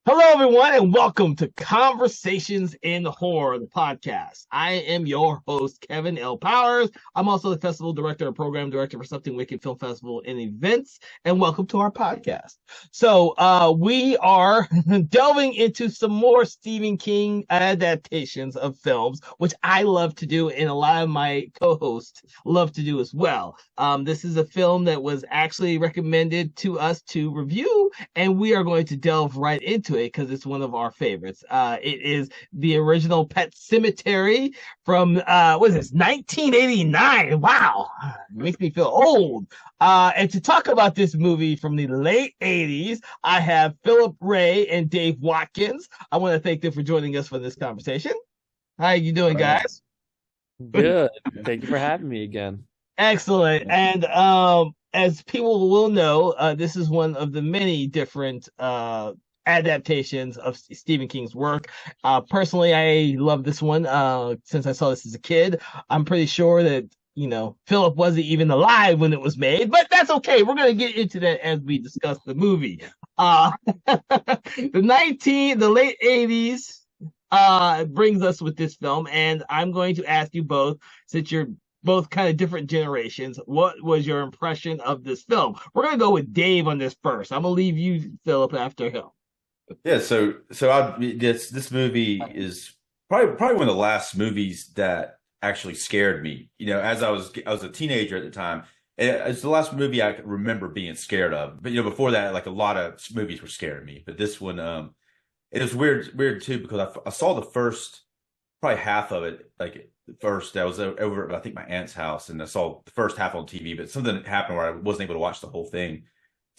Hello, everyone, and welcome to Conversations in Horror, the podcast. I am your host, Kevin L. Powers. I'm also the festival director and program director for Something Wicked Film Festival and Events, and welcome to our podcast. We are delving into some more Stephen King adaptations of films, which I love to do, and a lot of my co-hosts love to do as well. This is a film that was actually recommended to us to review, and we are going to delve right into it because it's one of our favorites. It is the original Pet Semetary from what is this, 1989? Wow, it makes me feel old. And to talk about this movie from the late 80s, I have Philip Ray and Dave Watkins. I want to thank them for joining us for this conversation. How you doing, guys? Good. Thank you for having me again. Excellent. And as people will know, this is one of the many different adaptations of Stephen King's work. Personally, I love this one since I saw this as a kid. I'm pretty sure that, Philip wasn't even alive when it was made, but that's okay. We're going to get into that as we discuss the movie. The late 80s brings us with this film, and I'm going to ask you both, since you're both kind of different generations, what was your impression of this film? We're gonna go with Dave on this first. I'm gonna leave you, Philip, after him. Yeah, this movie is probably one of the last movies that actually scared me. As I was a teenager at the time. It's the last movie I can remember being scared of. But before that, like a lot of movies were scaring me. But this one, it was weird too because I saw the first probably half of it. Like first, I was over I think my aunt's house, and I saw the first half on TV. But something happened where I wasn't able to watch the whole thing.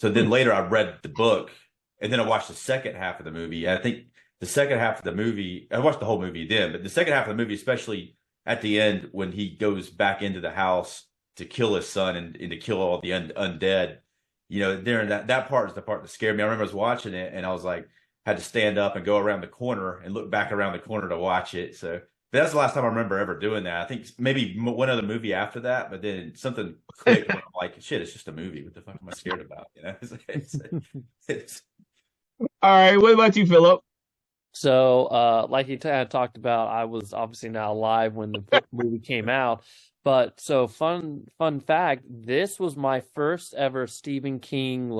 So then later, I read the book. And then I watched the second half of the movie. And I think the second half of the movie, I watched the whole movie then, but the second half of the movie, especially at the end when he goes back into the house to kill his son and to kill all the undead, during that part is the part that scared me. I remember I was watching it and I was like, had to stand up and go around the corner and look back around the corner to watch it. So but that's the last time I remember ever doing that. I think maybe one other movie after that, but then something clicked. And I'm like, shit, it's just a movie. What the fuck am I scared about? It's All right, what about you, Philip? So, like you kind of talked about, I was obviously not alive when the movie came out. But so fun fact, this was my first ever Stephen King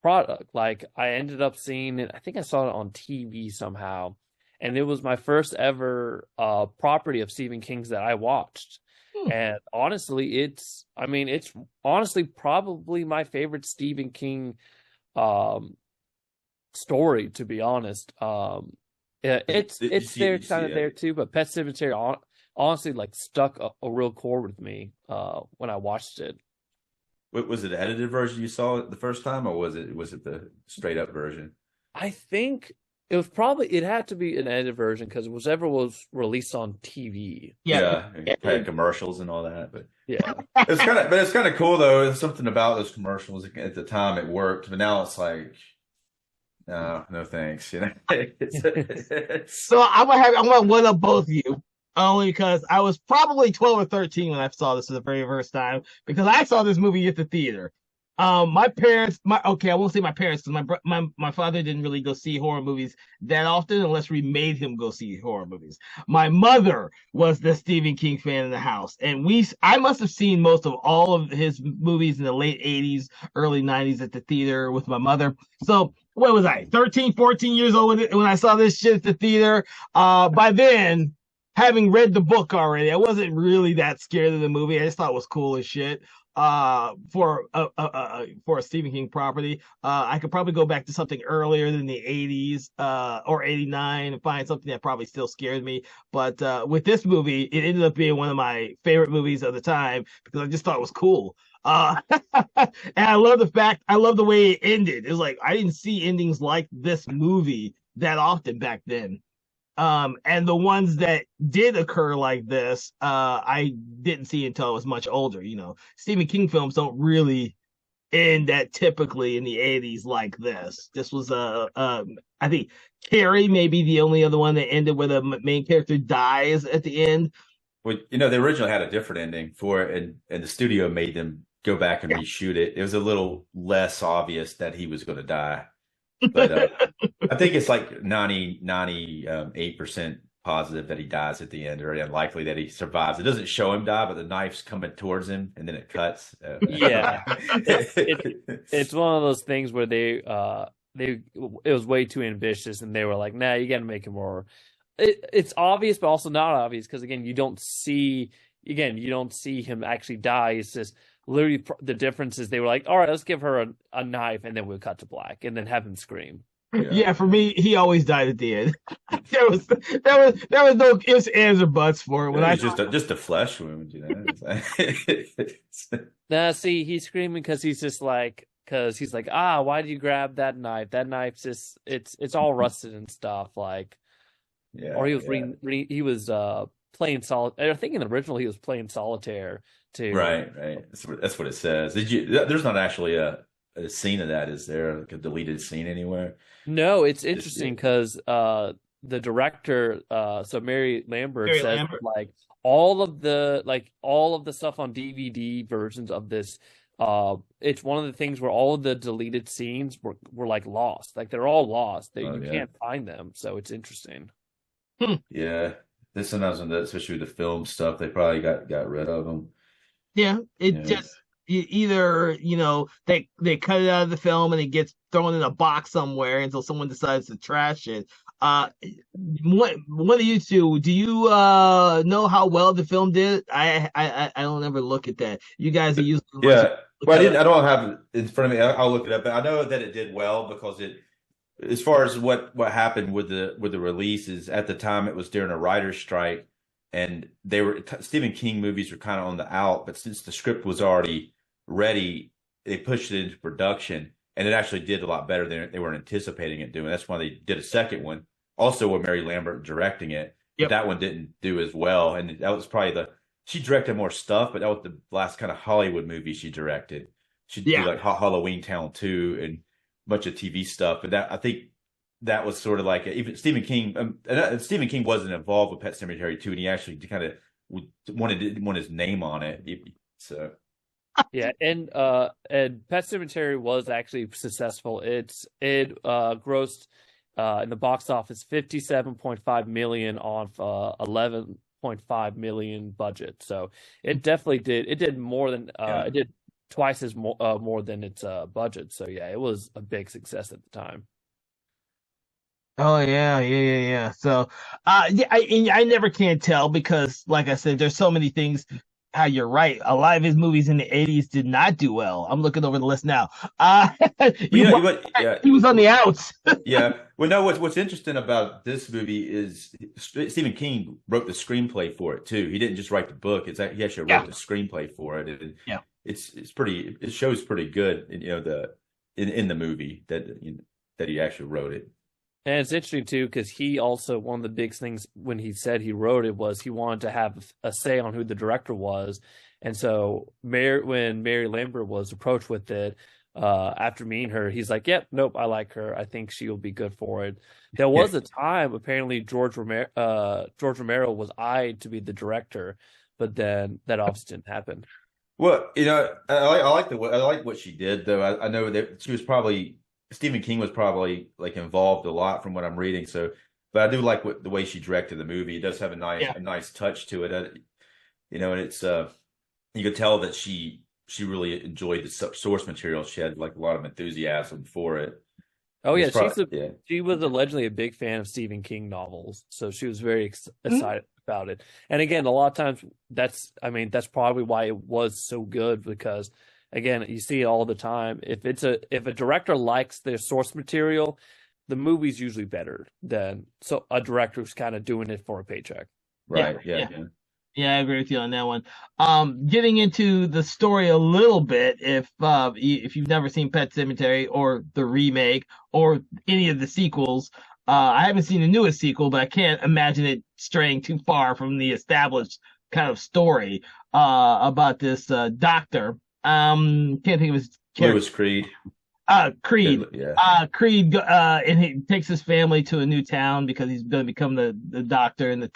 product. Like I ended up seeing it, I think I saw it on TV somehow. And it was my first ever property of Stephen King's that I watched. And honestly, it's honestly probably my favorite Stephen King story, to be honest. It's there kind of there too, but Pet Sematary honestly stuck a real chord with me when I watched it. Was it the edited version you saw the first time, or was it the straight up version? I think it had to be an edited version because whatever was released on TV. Yeah, had commercials and all that, but yeah, it's kind of cool though. There's something about those commercials at the time it worked, but now it's like, no thanks. So I'm gonna one up both of you only because I was probably 12 or 13 when I saw this for the very first time because I saw this movie at the theater. My parents, I won't say my parents because my father didn't really go see horror movies that often unless we made him go see horror movies. My mother was the Stephen King fan in the house, and I must have seen most of all of his movies in the late 80s, early 90s at the theater with my mother. So what was I, 13, 14 years old when I saw this shit at the theater? By then, having read the book already, I wasn't really that scared of the movie. I just thought it was cool as shit for a Stephen King property. I could probably go back to something earlier than the 80s or 89 and find something that probably still scared me. But with this movie, it ended up being one of my favorite movies of the time because I just thought it was cool. And I love the way it ended. It was like I didn't see endings like this movie that often back then. And the ones that did occur like this, I didn't see until I was much older. Stephen King films don't really end that typically in the 80s like this. This was I think Carrie may be the only other one that ended where the main character dies at the end. Well, they originally had a different ending for it, and the studio made them go back and reshoot it. It was a little less obvious that he was going to die. But I think it's like 98% positive that he dies at the end, or unlikely that he survives. It doesn't show him die, but the knife's coming towards him, and then it cuts. Yeah, it's one of those things where it was way too ambitious, and they were like, nah, you got to make it more. It's obvious, but also not obvious because again, you don't see him actually die. It's just literally the difference is they were like, all right, let's give her a knife, and then we'll cut to black, and then have him scream. Yeah, for me, he always died at the end. there was no ifs, ands, or buts for it. When I just a flesh wound, Nah, see, he's screaming because he's like, why did you grab that knife? That knife's just it's all rusted and stuff. Like, or he was he was playing solitaire. I think in the original he was playing solitaire too. Right. That's what it says. There's not actually a scene of that, is there? Like a deleted scene anywhere? No, it's interesting because the director, so Mary Lambert says like all of the stuff on DVD versions of this, it's one of the things where all of the deleted scenes were like lost. Like they're all lost. You can't find them. So it's interesting. Yeah. This sometimes especially with the film stuff, they probably got rid of them. Yeah, just either they cut it out of the film and it gets thrown in a box somewhere until someone decides to trash it. One of you two, do you know how well the film did? I don't ever look at that. You guys are used to Well, I don't have it in front of me. I'll look it up, but I know that it did well because as far as what happened with the release is, at the time it was during a writer's strike, and Stephen King movies were kind of on the out, but since the script was already ready, they pushed it into production, and it actually did a lot better than they were anticipating it doing. That's why they did a second one, also with Mary Lambert directing it. Yep. That one didn't do as well, and that was probably she directed more stuff, but that was the last kind of Hollywood movie she directed. She did like Halloween Town 2 and a bunch of TV stuff, but I think that was sort of like even Stephen King. Stephen King wasn't involved with Pet Sematary 2, and he actually kind of wanted his name on it. So yeah, and Pet Sematary was actually successful. It grossed in the box office $57.5 million on $11.5 million budget. So it definitely did. It did more than it did twice as more than its budget. So yeah, it was a big success at the time. Oh yeah. So, I never can tell because, like I said, there's so many things. How you're right. A lot of his movies in the '80s did not do well. I'm looking over the list now. He was on the outs. Yeah. Well, no. What's interesting about this movie is Stephen King wrote the screenplay for it too. He didn't just write the book. He actually wrote the screenplay for it. And it's pretty. It shows pretty good. In the movie that he actually wrote it. And it's interesting, too, because he also, one of the big things when he said he wrote it was he wanted to have a say on who the director was. And so when Mary Lambert was approached with it, after meeting her, he's like, yep, nope, I like her. I think she will be good for it. There was a time, apparently, George Romero was eyed to be the director, but then that obviously didn't happen. Well, I like what she did, though. I know that she was probably... Stephen King was probably like involved a lot from what I'm reading. So, but I do like the way she directed the movie. It does have a nice touch to it. And it's you could tell that she really enjoyed the source material. She had like a lot of enthusiasm for it. Oh yeah, she was allegedly a big fan of Stephen King novels, so she was very excited about it. And again, a lot of times that's probably why it was so good, because again, you see it all the time. If a director likes their source material, the movie's usually better than a director who's kind of doing it for a paycheck. Right. Yeah. Yeah, I agree with you on that one. Getting into the story a little bit, if you've never seen Pet Sematary or the remake or any of the sequels, I haven't seen the newest sequel, but I can't imagine it straying too far from the established kind of story about this doctor. Can't think of his character. Louis Creed. Creed. Yeah. Creed, and he takes his family to a new town because he's going to become the doctor in to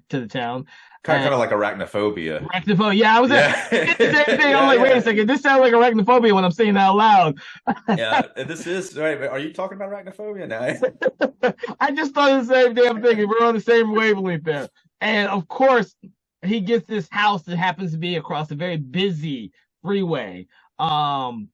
the town. Kind And of like arachnophobia. arachnophobia. Yeah, I was Yeah. the same thing. I Yeah, was like, wait a yeah. second, this sounds like arachnophobia when I'm saying that out loud. Yeah. And this is right. Are you talking about arachnophobia now? I just thought the same damn thing. We're on the same wavelength there. And of course, he gets this house that happens to be across a very busy freeway. Um,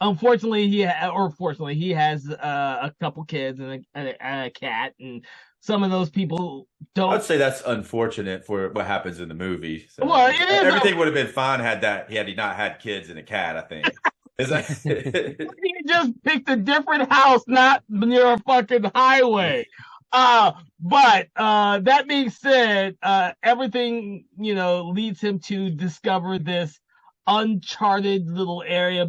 Unfortunately, or fortunately, he has a couple kids and a cat, and some of those people I'd don't. say that's unfortunate for what happens in the movie. So Well, it is. everything would have been fine had he not had kids and a cat, I think. Is that He just picked a different house, not near a fucking highway. But that being said, everything leads him to discover this uncharted little area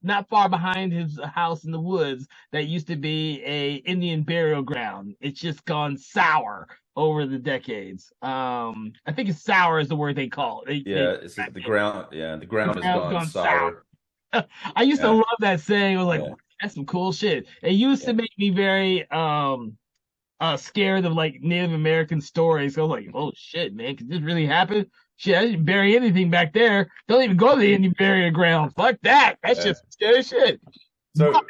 not far behind his house in the woods that used to be a Indian burial ground. It's just gone sour over the decades. I think it's sour is the word they call it. Yeah, it's the ground. Yeah, the ground has ground's gone sour. I used to Yeah, love that saying. I was like, yeah, that's some cool shit. It used to yeah. make me very scared of like Native American stories. So I was like, oh shit, man, could this really happen? Shit, I didn't bury anything back there. Don't even go to the Indian burial ground. Fuck that. That's Yeah. just scary shit. So,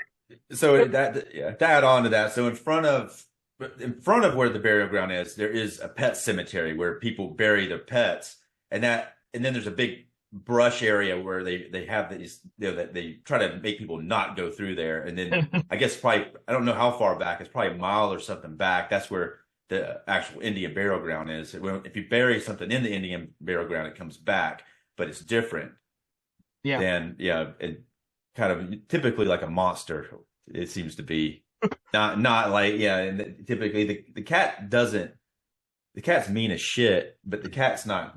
to add on to that, so in front of where the burial ground is, there is a pet cemetery where people bury their pets, and then there's a big brush area where they have these, that they try to make people not go through there. And then I guess probably, I don't know how far back, it's probably a mile or something back. That's where the actual Indian burial ground is. If you bury something in the Indian burial ground, it comes back, but it's different Yeah. than, it kind of typically like a monster. It seems to be not like, and typically the cat's mean as shit, but the cat's not,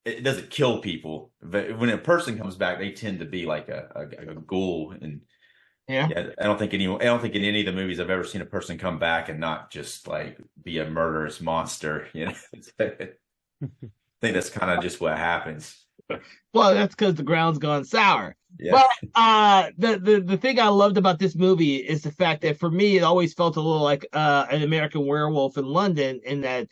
it doesn't kill people. But when a person comes back, they tend to be like a ghoul. And Yeah. I don't think in any of the movies I've ever seen a person come back and not just like be a murderous monster. I think that's kind of just what happens. Well, that's because the ground's gone sour. Yeah. But the thing I loved about this movie is the fact that for me it always felt a little like an American Werewolf in London, in that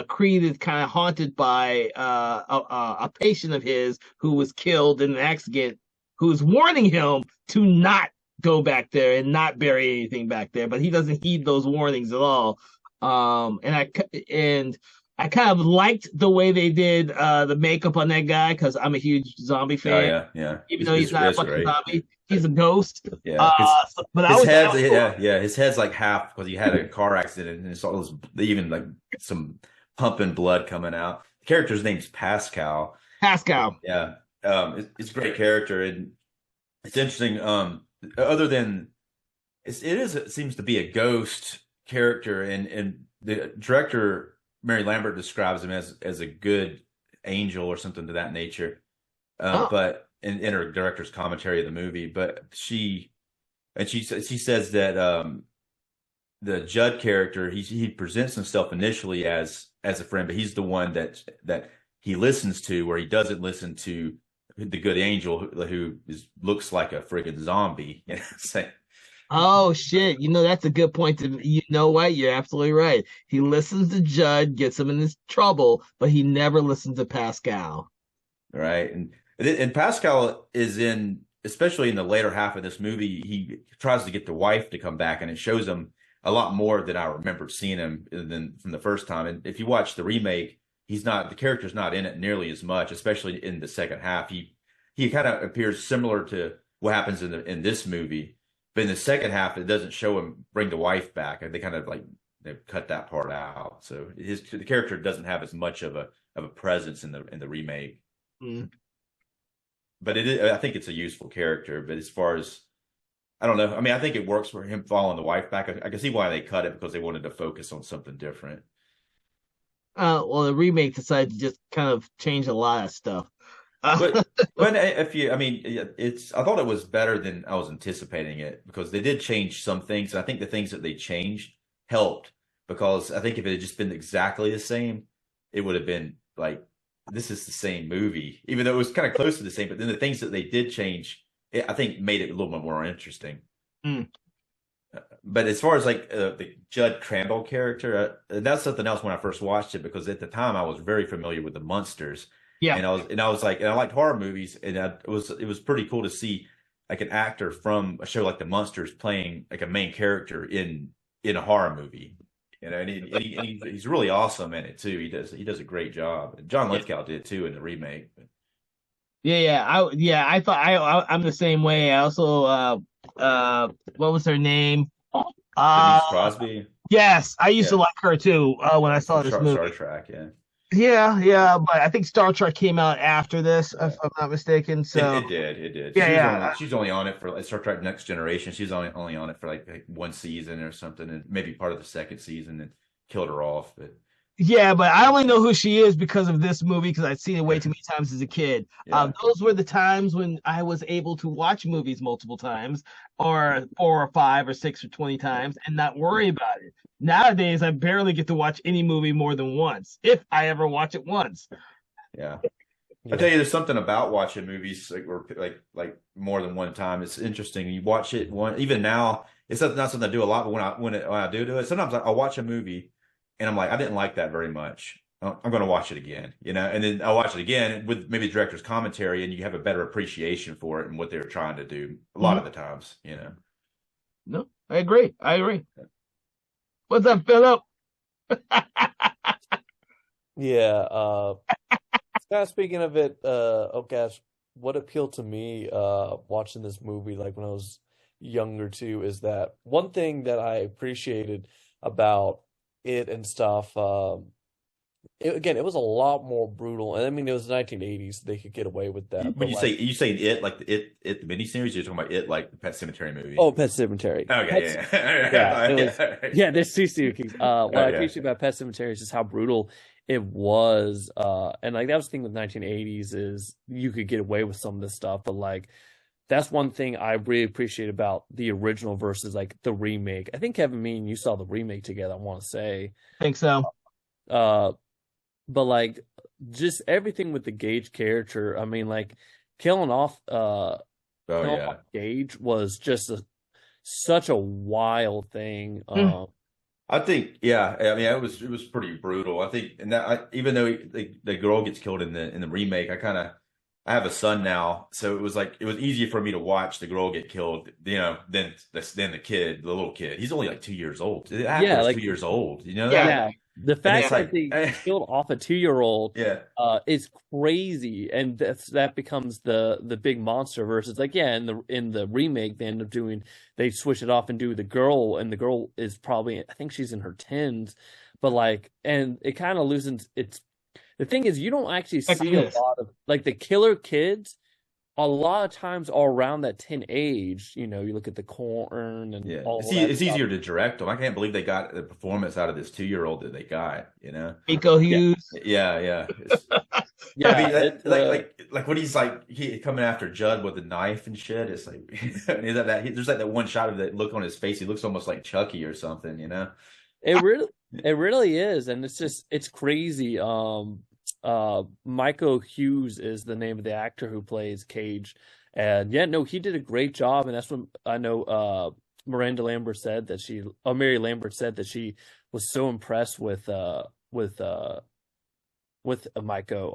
Creed is kind of haunted by a patient of his who was killed in an accident, who's warning him to not go back there and not bury anything back there, but he doesn't heed those warnings at all. And I kind of liked the way they did the makeup on that guy, because I'm a huge zombie fan. Oh yeah. Even though he's not a fucking great. zombie, he's a ghost. Yeah. But His head's cool. his head's like half because he had a car accident and it's all those, even like some pumping blood coming out. The character's name's Pascal. Pascal. Yeah. It's a great character, and it's interesting. Other than it seems to be a ghost character, and the director Mary Lambert describes him as a good angel or something to that nature. But in her director's commentary of the movie, but she says that the Judd character, he presents himself initially as a friend, but he's the one that he listens to, where he doesn't listen to the good angel who looks like a friggin' zombie. Oh shit! That's a good point. You know what? You're absolutely right. He listens to Judd, gets him in this trouble, but he never listens to Pascal. Right, and Pascal is especially in the later half of this movie, he tries to get the wife to come back, and it shows him a lot more than I remember seeing him than from the first time. And if you watch the remake, the character's not in it nearly as much, especially in the second half. He kind of appears similar to what happens in this movie, but in the second half, it doesn't show him bring the wife back. They kind of like they cut that part out, so the character doesn't have as much of a presence in the remake. Mm. But I think it's a useful character. But as far as, I don't know. I mean, I think it works for him following the wife back. I can see why they cut it, because they wanted to focus on something different. Well, the remake decided to just kind of change a lot of stuff. But I thought it was better than I was anticipating it, because they did change some things. And I think the things that they changed helped, because I think if it had just been exactly the same, it would have been like, this is the same movie, even though it was kind of close to the same. But then the things that they did change I think made it a little bit more interesting. Mm. But as far as like the Judd Crandall character, that's something else when I first watched it, because at the time I was very familiar with the Munsters, Yeah. and I was like, and I liked horror movies, and it was pretty cool to see like an actor from a show like the Munsters playing like a main character in a horror movie. You know, he's really awesome in it too. He does a great job. And John Lithgow did too in the remake. I thought I'm the same way. I also what was her name? Denise Uh Crosby, yes, I used to yeah, like her too when I saw this Star movie. Trek, yeah. Yeah, but I think Star Trek came out after this, if Yeah. I'm not mistaken. So It did. yeah. She was only on it for like Star Trek Next Generation. She was only on it for like one season or something, and maybe part of the second season, and killed her off. But Yeah, but I only know who she is because of this movie because I'd seen it way too many times as a kid. yeah, Those were the times when I was able to watch movies multiple times, or 4 or 5 or 6 or 20 times, and not worry about it. Nowadays, I barely get to watch any movie more than once, if I ever watch it once. yeah. I Yeah. tell you, there's something about watching movies like more than one time. It's interesting. You watch it even now. It's not something I do a lot, but when I do it, sometimes I'll watch a movie and I'm like, I didn't like that very much. I'm going to watch it again, you know, and then I'll watch it again with maybe the director's commentary, and you have a better appreciation for it and what they were trying to do a lot Mhm. of the times, you know. No, I agree. I agree. What's up, Philip? Yeah. Kind of speaking of it, oh gosh, what appealed to me watching this movie like when I was younger too is that one thing that I appreciated about it and stuff. Again, it was a lot more brutal, and I mean it was the 1980s; they could get away with that. When But like, you saying it like the miniseries, you're talking about it like the Pet Cemetery movie. oh, Pet Sematary. Okay, Yeah, yeah, it was. yeah. Yeah, there's two Stephen Kings. What I Yeah. appreciate about Pet Sematary is just how brutal it was. And like that was the thing with 1980s is you could get away with some of this stuff, but like that's one thing I really appreciate about the original versus like the remake. I think Kevin, me and you saw the remake together, I want to say. Think so. Uh, but like just everything with the Gage character, I mean, like killing off Oh killing yeah. off Gage was just such a wild thing. Mm. I think, yeah. I mean, it was pretty brutal. I think, and even though the girl gets killed in the remake, I have a son now, so it was like it was easier for me to watch the girl get killed, you know, than the kid, the little kid. He's only like 2 years old. The Yeah, actor's like 2 years old. You know Yeah. that? yeah, the And fact it's that like, they killed off a 2-year-old yeah, is crazy, and that becomes the big monster versus like yeah in the remake they switch it off and do the girl, and the girl is probably I think she's in her tens, but like and it kind of loosens its. The thing is, you don't actually see a lot of like the killer kids. A lot of times are around that 10 age. You know, you look at the corn and yeah. all of that It's stuff. easier to direct them. I can't believe they got the performance out of this 2 year old that they got. You know? Rico Yeah, Hughes. Yeah. I yeah. mean, It's like when he's like he coming after Judd with a knife and shit. It's like there's like that one shot of that look on his face. He looks almost like Chucky or something, you know? it really is, and it's crazy. Michael Hughes is the name of the actor who plays Cage, and yeah, no, he did a great job, and that's what I know. Miranda Lambert said that Mary Lambert said that she was so impressed with Maiko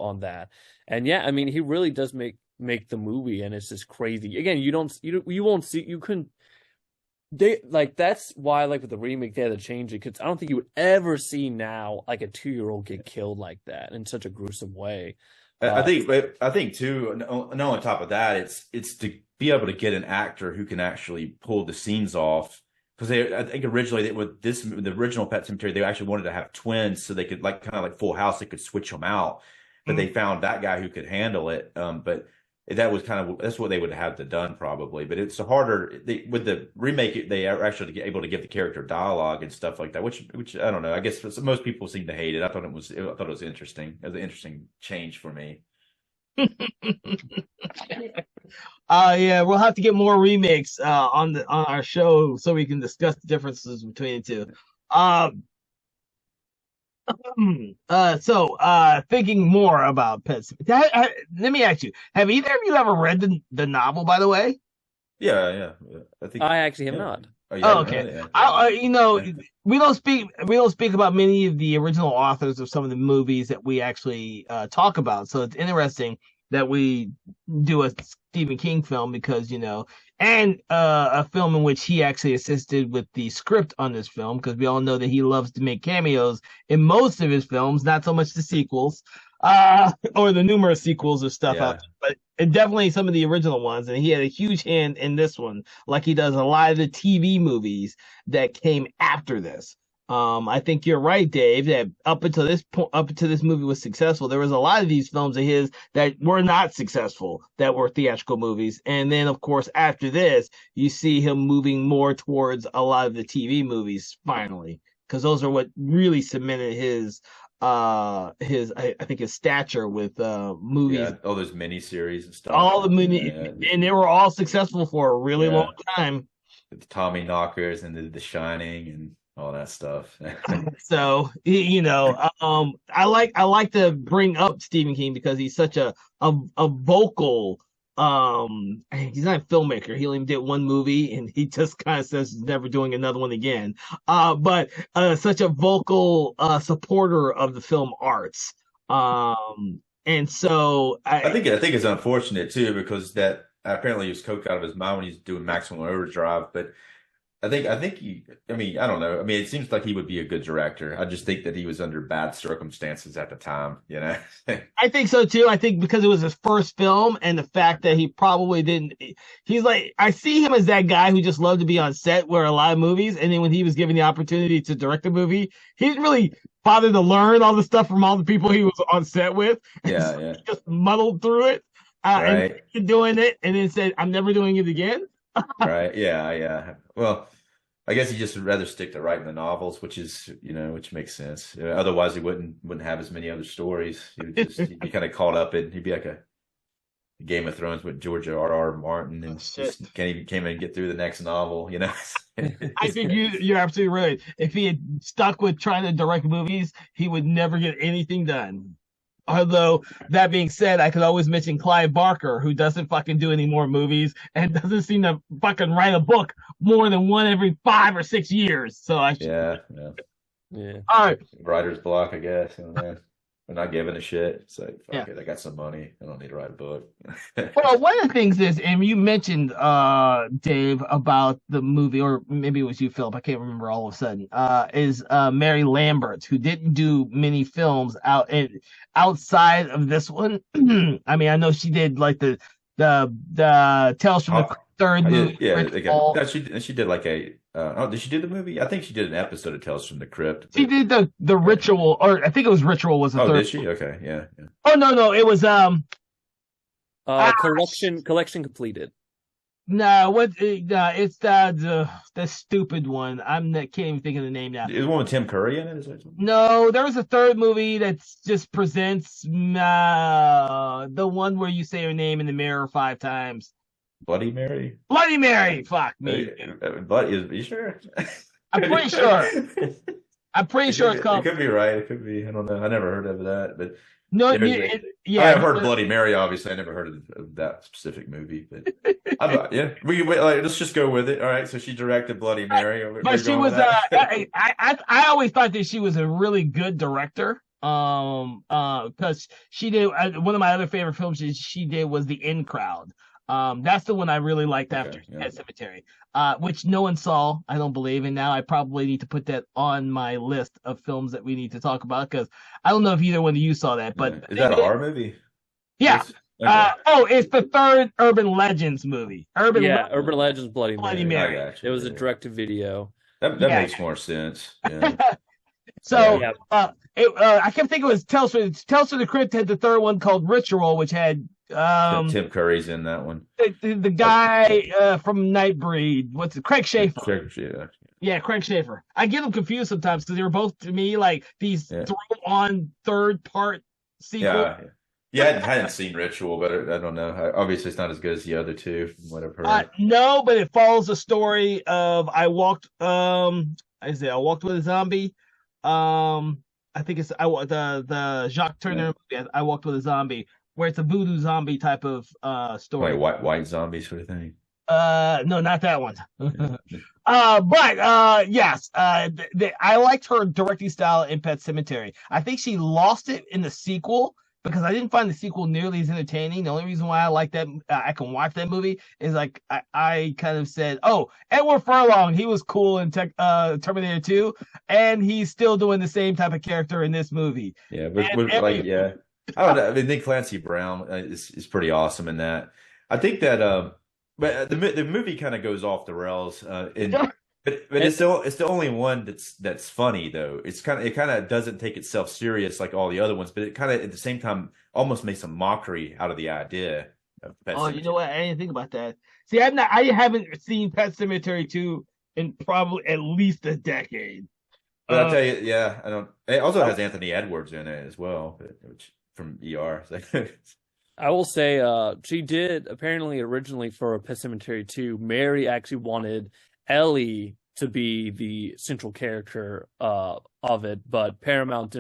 on that. And yeah, I mean, he really does make the movie, and it's just crazy. Again, you won't see you couldn't they like that's why like with the remake they had to change it because I don't think you would ever see now like a 2-year-old get killed like that in such a gruesome way. I think too. No, on top of that, it's to be able to get an actor who can actually pull the scenes off. Because I think originally with the original Pet Sematary, they actually wanted to have twins so they could like kind of like Full House, they could switch them out. But they found that guy who could handle it. But that was that's what they would have to done probably. But it's harder with the remake. They are actually able to give the character dialogue and stuff like that, which I don't know. I guess most people seem to hate it. I thought it was interesting. It was an interesting change for me. Yeah, we'll have to get more remakes on our show so we can discuss the differences between the two. Thinking more about pets. Let me ask you: have either of you ever read the novel? By the way, Yeah. I think. I actually have Yeah. not. Oh, Oh, yeah. okay. Yeah. Yeah. We don't speak about many of the original authors of some of the movies that we actually talk about. So it's interesting that we do a Stephen King film because and a film in which he actually assisted with the script on this film because we all know that he loves to make cameos in most of his films, not so much the sequels, or the numerous sequels of stuff out Yeah. there, but definitely some of the original ones. And he had a huge hand in this one, like he does a lot of the TV movies that came after this. I think you're right, Dave, that up until this point, up until this movie was successful, there was a lot of these films of his that were not successful, that were theatrical movies. And then, of course, after this, you see him moving more towards a lot of the TV movies finally, because those are what really cemented I think his stature with movies. Yeah. All those miniseries and stuff. All the mini, and they were all successful for a really long time. The Tommy Knockers and the Shining and all that stuff. So I like to bring up Stephen King because he's such a vocal. He's not a filmmaker. He only did one movie, and he just kind of says he's never doing another one again. But such a vocal supporter of the film arts. And so I think it's unfortunate too because that apparently he was coked out of his mind when he's doing Maximum Overdrive. But I mean, I don't know. I mean, it seems like he would be a good director. I just think that he was under bad circumstances at the time, you know? I think so too. I think because it was his first film and the fact that he probably didn't, he's like, I see him as that guy who just loved to be on set where a lot of movies. And then when he was given the opportunity to direct a movie, he didn't really bother to learn all the stuff from all the people he was on set with. Yeah, So yeah. he just muddled through it Right. and doing it and then said, I'm never doing it again. Right. Yeah, yeah. Well, I guess he just would rather stick to writing the novels, which makes sense. Otherwise, he wouldn't have as many other stories. He'd be kind of caught up in. He'd be like a Game of Thrones with George R. Martin, and Shit. just can't even get through the next novel. You know. I think you're absolutely right. If he had stuck with trying to direct movies, he would never get anything done. Although that being said, I could always mention Clive Barker, who doesn't fucking do any more movies and doesn't seem to fucking write a book more than one every 5 or 6 years. So I should. Yeah. Yeah. All right. Writer's block, I guess. We're not giving a shit. It's like, fuck Yeah. it, I got some money. I don't need to write a book. Well, one of the things is, and you mentioned, Dave, about the movie, or maybe it was you, Philip, I can't remember all of a sudden, is Mary Lambert, who didn't do many films outside of this one. I mean, I know she did like the Tales from the Third movie. She did like did she do the movie? I think she did an episode of Tales from the Crypt. She did the Ritual, or I think it was Ritual was the third. Oh, did she? Okay, yeah. Oh no, it was Collection completed. no, it's the stupid one. Can't even think of the name now. Is the one with Tim Curry in it? Is there something? No, there was a third movie that just presents the one where you say her name in the mirror 5 times. Bloody Mary? Bloody Mary! Fuck me. Are you sure? I'm pretty sure. I'm pretty sure it's It called. could be right. It could be. I don't know. I never heard of that. But No, I've yeah. heard Bloody Mary. Obviously, I never heard of that specific movie. But let's just go with it. All right. So she directed Bloody Mary. But she was. I always thought that she was a really good director. Because she did one of my other favorite films she did was The In Crowd. That's the one I really liked after Pet Semetary, which no one saw, I don't believe, and now I probably need to put that on my list of films that we need to talk about because I don't know if either one of you saw that, but is that a horror movie? Yeah. Okay. It's the third Urban Legends movie. Urban Legends Bloody Mary. It was a direct-to-video. That makes more sense. Yeah. So I kept thinking it was Tales from the Crypt had the third one called Ritual, which had Tim Curry's in that one. The guy from Nightbreed, what's it? Craig Schaefer. Yeah, Craig Schaefer. I get them confused sometimes because they were both to me like these throw-on third part sequels. Yeah, I hadn't seen Ritual, but I don't know. Obviously, it's not as good as the other two, from what I've heard. No, but it follows the story of I walked with a zombie. I think it's the Jacques Turner movie, I Walked with a Zombie, where it's a voodoo zombie type of story. Like white zombie sort of thing. No, not that one. But yes, I liked her directing style in Pet Sematary. I think she lost it in the sequel because I didn't find the sequel nearly as entertaining. The only reason why I like that, I can watch that movie is like I kind of said, oh, Edward Furlong, he was cool in Terminator 2, and he's still doing the same type of character in this movie. Yeah, And yeah. I don't know. I mean, Nick Clancy Brown is pretty awesome in that. I think that but the movie kind of goes off the rails, and but it's the only one that's funny though. It kind of doesn't take itself serious like all the other ones, but it kind of at the same time almost makes a mockery out of the idea of Pet Oh, you know Sematary. what? I didn't think about that. See, I haven't seen Pet Cemetery 2 in probably at least a decade. But I Uh, tell you, yeah, I don't. It also has Anthony Edwards in it as well, which from ER. I will say, she did apparently originally for Pet Sematary 2, Mary actually wanted Ellie to be the central character of it, but Paramount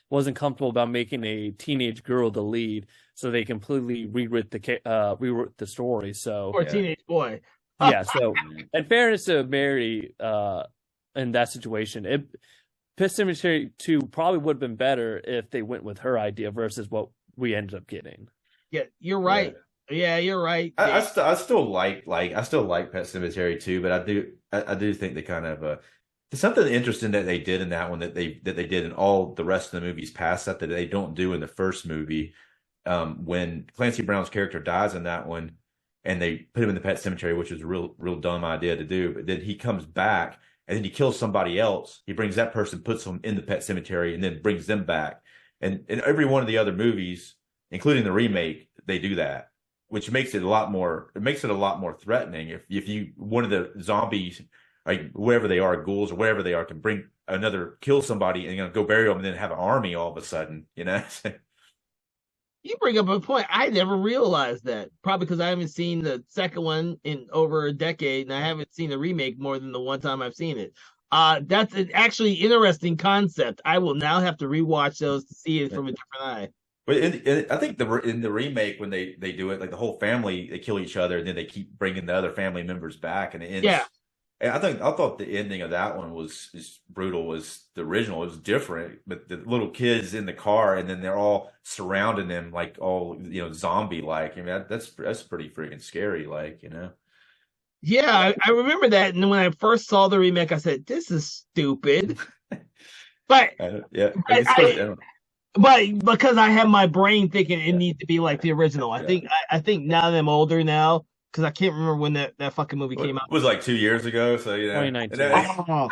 wasn't comfortable about making a teenage girl the lead, so they completely rewrote the story. So or a Yeah. teenage boy. yeah, so in fairness to Mary, in that situation, Pet Sematary 2 probably would have been better if they went with her idea versus what we ended up getting. Yeah, you're Yeah. right. Yeah, you're right. I still I still like Pet Cemetery too, but I do think they kind of there's something interesting that they did in that one that they did in all the rest of the movies past that they don't do in the first movie. When Clancy Brown's character dies in that one, and they put him in the Pet Cemetery, which was a real dumb idea to do, but then he comes back and then he kills somebody else. He brings that person, puts them in the Pet Cemetery, and then brings them back. And in every one of the other movies, including the remake, they do that, which makes it a lot more threatening. If you one of the zombies, like wherever they are, ghouls or wherever they are, can kill somebody and go bury them and then have an army all of a sudden, you know? You bring up a point. I never realized that. Probably because I haven't seen the second one in over a decade, and I haven't seen the remake more than the one time I've seen it. That's an actually interesting concept. I will now have to rewatch those to see it from a different eye. But I think in the remake when they do it, like the whole family they kill each other and then they keep bringing the other family members back and it ends. Yeah, And I thought the ending of that one was as brutal as the original. It was different, but the little kids in the car and then they're all surrounding them like all zombie like. I mean that's pretty freaking scary, like yeah, I remember that. And when I first saw the remake, I said, "This is stupid." But Yeah, I, it's supposed I but because I have my brain thinking it needs to be like the original. I yeah. think I think now that I'm older now, because I can't remember when that fucking movie It came out. was like 2 years ago, so 2019. Oh,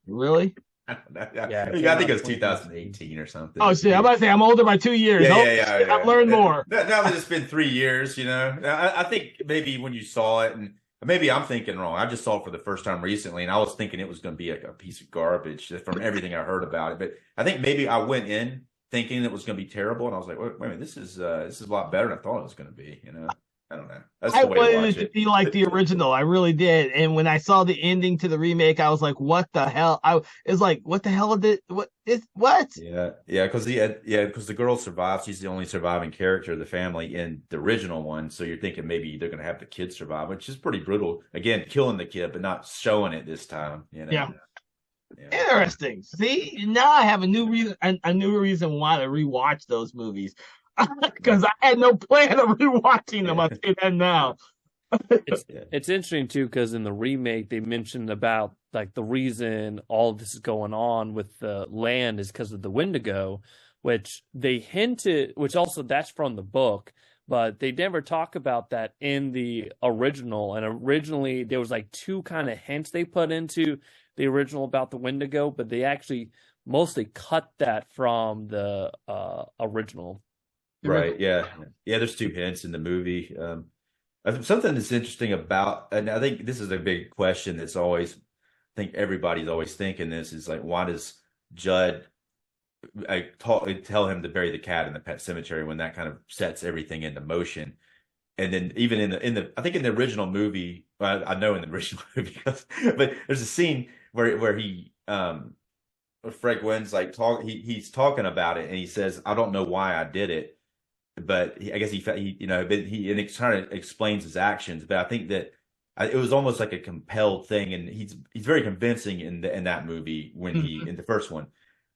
really? Yeah, it I came out think it was 2019. 2018 or something. Oh shit! I'm about to say I'm older by 2 years. Yeah, Oh, yeah, yeah, shit, yeah. I've learned more. Now that it's been 3 years, I think maybe when you saw it, and maybe I'm thinking wrong. I just saw it for the first time recently, and I was thinking it was going to be a piece of garbage from everything I heard about it. But I think maybe I went in thinking it was going to be terrible, and I was like, wait a minute, this is a lot better than I thought it was going to be. I don't know. That's I the way to wanted watch it to it. be like the original. I really did. And when I saw the ending to the remake, I was like, "What the hell?" It's like, "What the hell did what is what?" Yeah, because the girl survives. She's the only surviving character of the family in the original one. So you're thinking maybe they're going to have the kid survive, which is pretty brutal. Again, killing the kid, but not showing it this time. Yeah. Yeah. Interesting. See, now I have a new reason why to rewatch those movies because I had no plan of rewatching them. I'll say that now. It's Yeah. it's interesting too because in the remake they mentioned about like the reason all of this is going on with the land is because of the Wendigo, which they hinted, which also that's from the book, but they never talk about that in the original. And originally there was like two kind of hints they put into the original about the Wendigo, but they actually mostly cut that from the original. Right. Yeah. Yeah. There's two hints in the movie. Something that's interesting about, and I think this is a big question that's always, I think everybody's always thinking this is like, why does Judd tell him to bury the cat in the pet cemetery when that kind of sets everything into motion? And then even I think in the original movie, well, I know in the original movie, but there's a scene where Fred Gwynne's like he's talking about it and he says, I don't know why I did it, but I guess he and it kind of explains his actions. But I think that it was almost like a compelled thing, and he's very convincing in that movie when he Mhm. in the first one.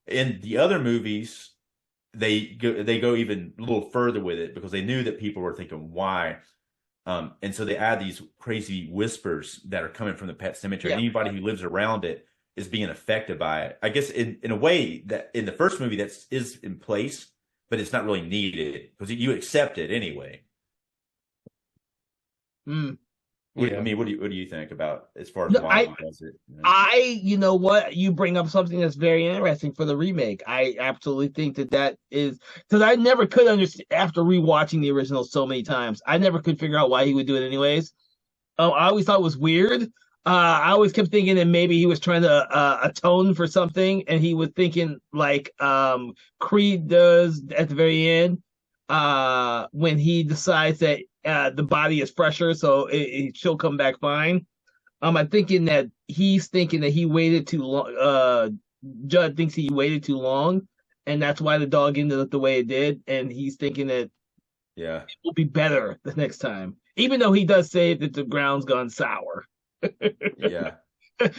In the other movies, they go even a little further with it because they knew that people were thinking why. And so they add these crazy whispers that are coming from the pet cemetery. Yeah. And anybody who lives around it is being affected by it. I guess in a way that in the first movie that's is in place, but it's not really needed because you accept it anyway. Mm. I Yeah. mean, what do you think about as far as No, why he does it? You know? you know what? You bring up something that's very interesting for the remake. I absolutely think that is because I never could understand after rewatching the original so many times. I never could figure out why he would do it anyways. I always thought it was weird. I always kept thinking that maybe he was trying to atone for something, and he was thinking like Creed does at the very end when he decides that the body is fresher, so she'll come back fine. I'm thinking that he's thinking that he waited too long. Judd thinks he waited too long, and that's why the dog ended up the way it did. And he's thinking that Yeah, will be better the next time. Even though he does say that the ground's gone sour. yeah,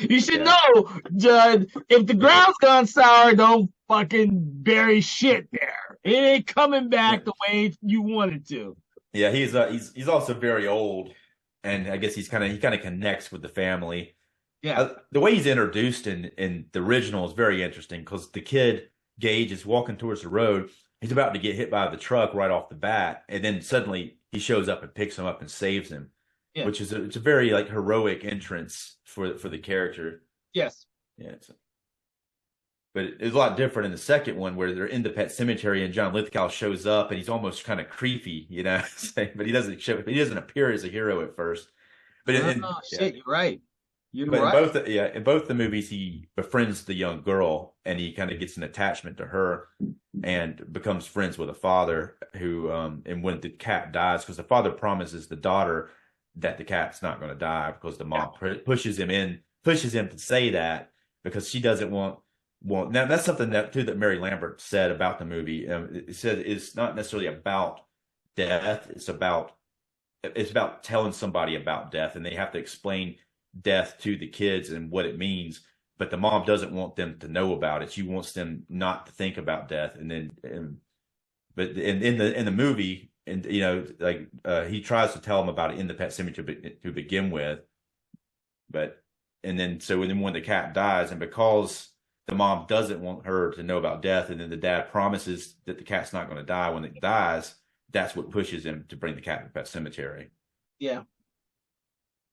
You should yeah. know, Judd, if the ground's gone sour, don't fucking bury shit there. It ain't coming back the way you want it to. Yeah, he's also very old, and I guess he kind of connects with the family. Yeah. The way he's introduced in the original is very interesting because the kid Gage is walking towards the road. He's about to get hit by the truck right off the bat, and then suddenly he shows up and picks him up and saves him, Yeah. which is it's a very like heroic entrance for the character. Yes. Yeah, but it's a lot different in the second one where they're in the pet cemetery and John Lithgow shows up and he's almost kind of creepy, you know, but he doesn't appear as a hero at first. But Oh yeah, shit, you're right. You're but right. in both the movies he befriends the young girl and he kind of gets an attachment to her and becomes friends with a father who and when the cat dies because the father promises the daughter that the cat's not going to die because the mom pushes him to say that because she doesn't want. Well, now that's something that too that Mary Lambert said about the movie. It said it's not necessarily about death; it's about telling somebody about death, and they have to explain death to the kids and what it means. But the mom doesn't want them to know about it; she wants them not to think about death. But in the movie, and you know, like he tries to tell them about it in the pet cemetery to begin with, but and then so then when the cat dies, and because the mom doesn't want her to know about death, and then the dad promises that the cat's not going to die when it dies. That's what pushes him to bring the cat to the pet cemetery. Yeah.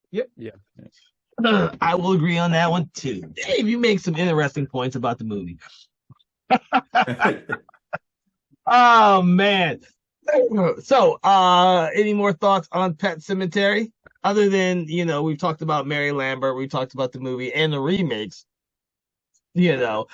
Yep. Yeah. I will agree on that one too. Dave, you make some interesting points about the movie. Oh man. So, any more thoughts on Pet Cemetery? Other than, we've talked about Mary Lambert, we've talked about the movie and the remakes. You know,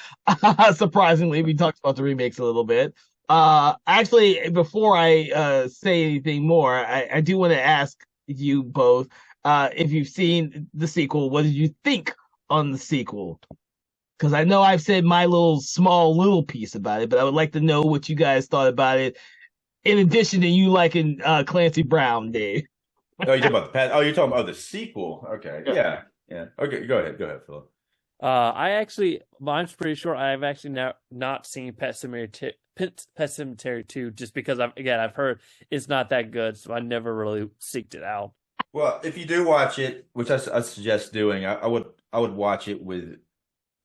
surprisingly, we talked about the remakes a little bit. Actually, before I say anything more, I do want to ask you both if you've seen the sequel. What did you think on the sequel? Because I know I've said my little piece about it, but I would like to know what you guys thought about it. In addition to you liking Clancy Brown, Dave. Oh, you're talking about the pet. Oh, you're talking about the sequel. Okay, Yeah. yeah. Okay, go ahead, Philip. I'm pretty sure I've actually not seen Pet Cemetery 2, just because I've heard it's not that good, so I never really seeked it out. Well, if you do watch it, which I suggest doing, I would watch it with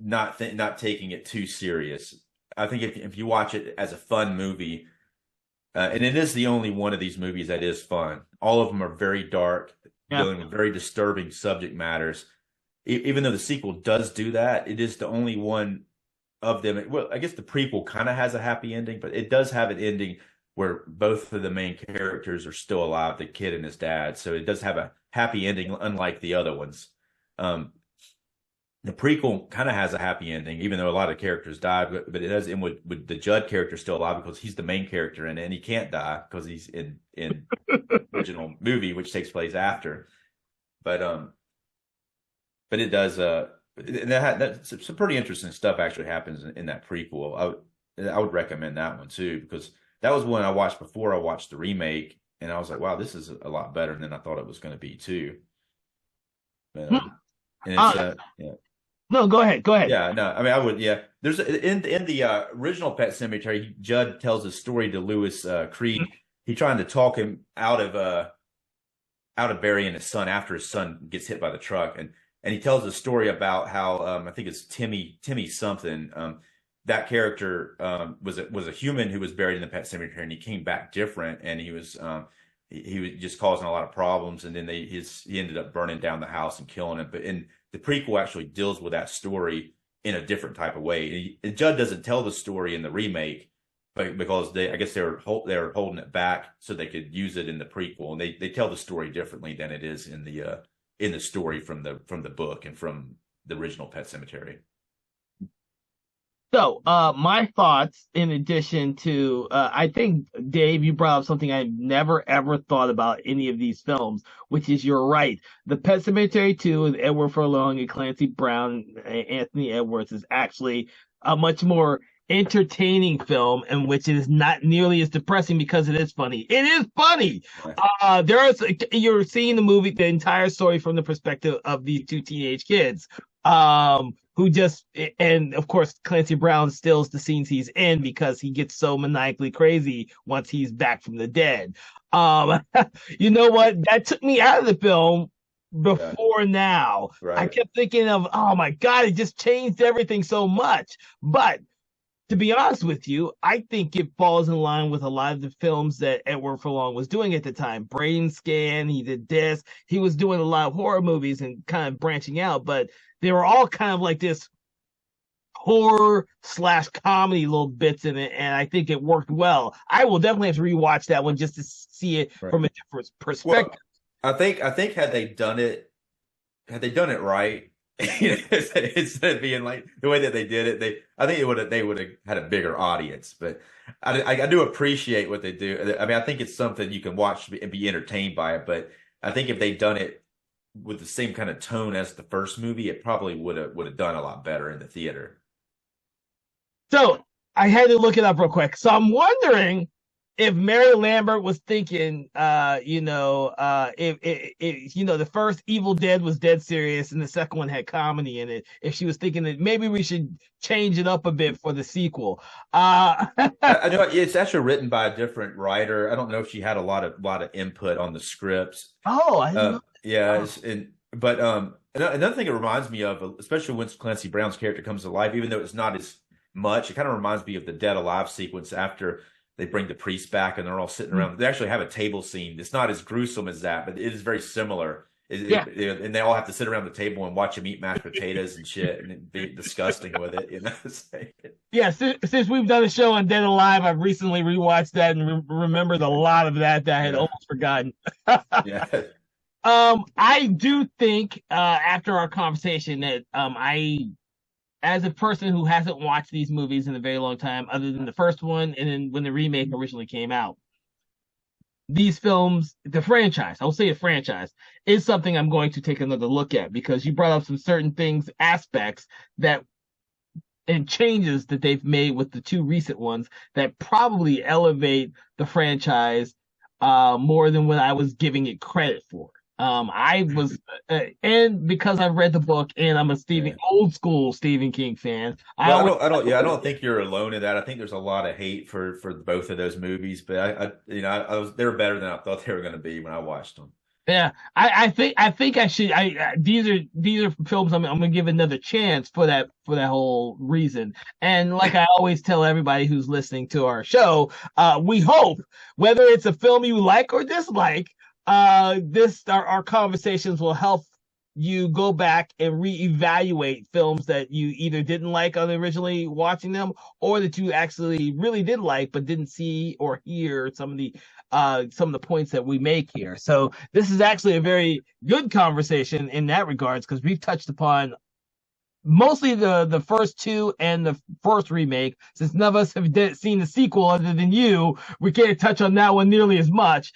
not taking it too serious. I think if you watch it as a fun movie, and it is the only one of these movies that is fun. All of them are very dark, dealing with very disturbing subject matters. Even though the sequel does do that, it is the only one of them. Well, I guess the prequel kind of has a happy ending, but it does have an ending where both of the main characters are still alive, the kid and his dad. So it does have a happy ending, unlike the other ones. The prequel kind of has a happy ending, even though a lot of characters died, but it does end with the Judd character still alive because he's the main character and he can't die because he's in original movie, which takes place after. But it does that's some pretty interesting stuff actually happens in that prequel. I would recommend that one too because that was one I watched before I watched the remake and I was like, wow, this is a lot better than I thought it was going to be too. But, Hmm. and it's yeah. No, go ahead. Go ahead. Yeah, no, I mean, I would, yeah. There's in the original Pet Sematary, Judd tells a story to Lewis Creed. He trying to talk him out of burying his son after his son gets hit by the truck, and he tells a story about how I think it's Timmy something. That character was a human who was buried in the Pet Cemetery, and he came back different, and he was just causing a lot of problems, and then he ended up burning down the house and killing him. But in the prequel actually deals with that story in a different type of way. And Judd doesn't tell the story in the remake, but because I guess they were holding it back so they could use it in the prequel, and they tell the story differently than it is in the story from the book and from the original Pet Cemetery. So, my thoughts, in addition to, I think, Dave, you brought up something I've never ever thought about any of these films, which is you're right. The Pet Sematary 2 with Edward Furlong and Clancy Brown, and Anthony Edwards is actually a much more entertaining film in which it is not nearly as depressing because it is funny. It is funny. You're seeing the entire story from the perspective of these two teenage kids. Who just, and of course Clancy Brown stills the scenes he's in because he gets so maniacally crazy once he's back from the dead. You know what? That took me out of the film before now. Right. I kept thinking of, oh my God, it just changed everything so much. But to be honest with you, I think it falls in line with a lot of the films that Edward Furlong was doing at the time. Brain Scan, he did this. He was doing a lot of horror movies and kind of branching out, but they were all kind of like this horror / comedy little bits in it, and I think it worked well. I will definitely have to rewatch that one just to see it from a different perspective. Well, I think had they done it right, instead of being like the way that they did it, I think they would have had a bigger audience. But I do appreciate what they do. I mean, I think it's something you can watch and be entertained by it. But I think if they'd done it with the same kind of tone as the first movie, it probably would have done a lot better in the theater. So I had to look it up real quick. So I'm wondering if Mary Lambert was thinking, if the first Evil Dead was dead serious and the second one had comedy in it, if she was thinking that maybe we should change it up a bit for the sequel. I know it's actually written by a different writer. I don't know if she had a lot of input on the scripts. Oh, I didn't know. Yeah, but another thing it reminds me of, especially when Clancy Brown's character comes to life, even though it's not as much, it kind of reminds me of the Dead Alive sequence after they bring the priest back and they're all sitting around. They actually have a table scene. It's not as gruesome as that, but it is very similar. And they all have to sit around the table and watch him eat mashed potatoes and shit and be disgusting with it. Yeah, since we've done a show on Dead Alive, I've recently rewatched that and remembered a lot of that I had almost forgotten. Yeah. I do think after our conversation that as a person who hasn't watched these movies in a very long time, other than the first one and then when the remake originally came out, these films, the franchise, I'll say a franchise, is something I'm going to take another look at because you brought up some certain things, aspects and changes that they've made with the two recent ones that probably elevate the franchise more than what I was giving it credit for. I was, and because I've read the book and I'm a old school Stephen King fan. Well, I don't think you're alone in that. I think there's a lot of hate for both of those movies, but they were better than I thought they were going to be when I watched them. Yeah, I think I should. These are films I'm going to give another chance for that whole reason. And like I always tell everybody who's listening to our show, we hope whether it's a film you like or dislike, our conversations will help you go back and reevaluate films that you either didn't like on originally watching them or that you actually really did like but didn't see or hear some of the points that we make here. So this is actually a very good conversation in that regards because we've touched upon mostly the first two and the first remake. Since none of us have seen the sequel other than you, we can't touch on that one nearly as much.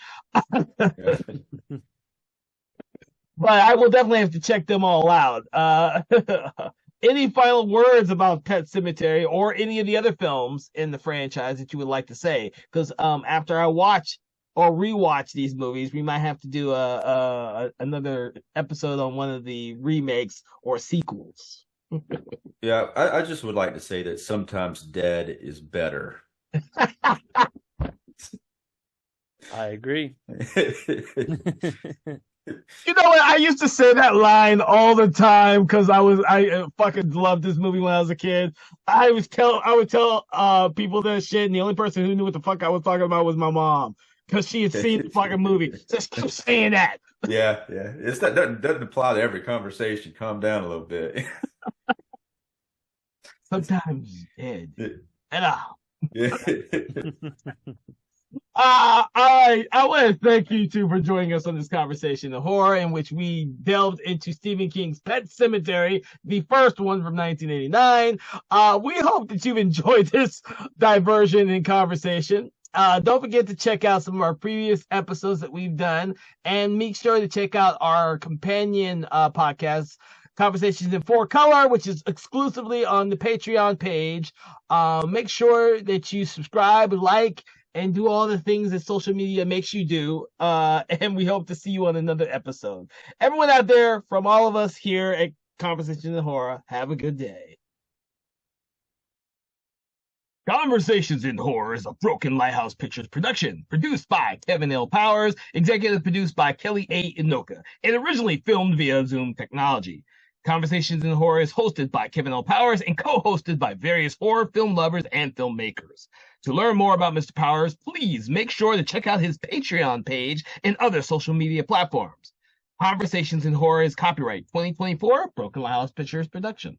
But I will definitely have to check them all out. Any final words about Pet Sematary or any of the other films in the franchise that you would like to say? Because after I watch or rewatch these movies, we might have to do another episode on one of the remakes or sequels. Yeah, I just would like to say that sometimes dead is better. I agree. You know what? I used to say that line all the time because I fucking loved this movie when I was a kid. I would tell people this shit, and the only person who knew what the fuck I was talking about was my mom because she had seen the fucking movie. Just keep saying that. Yeah. It's that doesn't apply to every conversation. Calm down a little bit. Sometimes dead. And Yeah. all right. I want to thank you two for joining us on this conversation of horror in which we delved into Stephen King's Pet Semetary, the first one from 1989. We hope that you've enjoyed this diversion in conversation. Don't forget to check out some of our previous episodes that we've done, and make sure to check out our companion podcasts, Conversations in 4Color, which is exclusively on the Patreon page. Make sure that you subscribe, like, and do all the things that social media makes you do. And we hope to see you on another episode. Everyone out there, from all of us here at Conversations in Horror, have a good day. Conversations in Horror is a Broken Lighthouse Pictures production, produced by Kevin L. Powers, executive produced by Kelly A. Inoka, and originally filmed via Zoom technology. Conversations in Horror is hosted by Kevin L. Powers and co-hosted by various horror film lovers and filmmakers. To learn more about Mr. Powers, please make sure to check out his Patreon page and other social media platforms. Conversations in Horror is copyright 2024 Broken Lighthouse Pictures production.